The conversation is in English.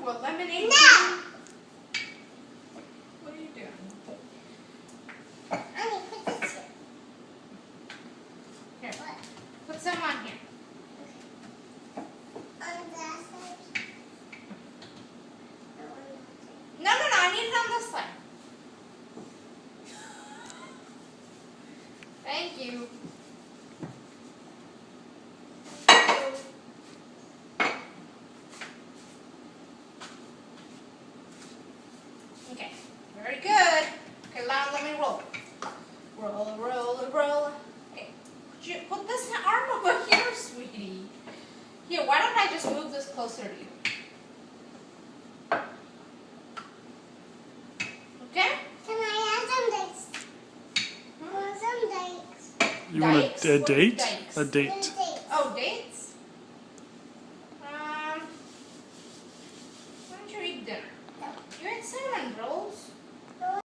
what, lemonade? No! What are you doing? Annie, put this here. Here, What? put some on here. On that side? No, on that side. No, I need it on this side. Thank you. Okay, very good. Okay, now let me roll. Roll. Okay, could you put this arm over here, sweetie? Here, why don't I just move this closer to you? Okay? Can I have some dates? I want some dates. You want Dikes? a What date? dikes? A date. Dates. Oh, dates? Why don't you eat dinner?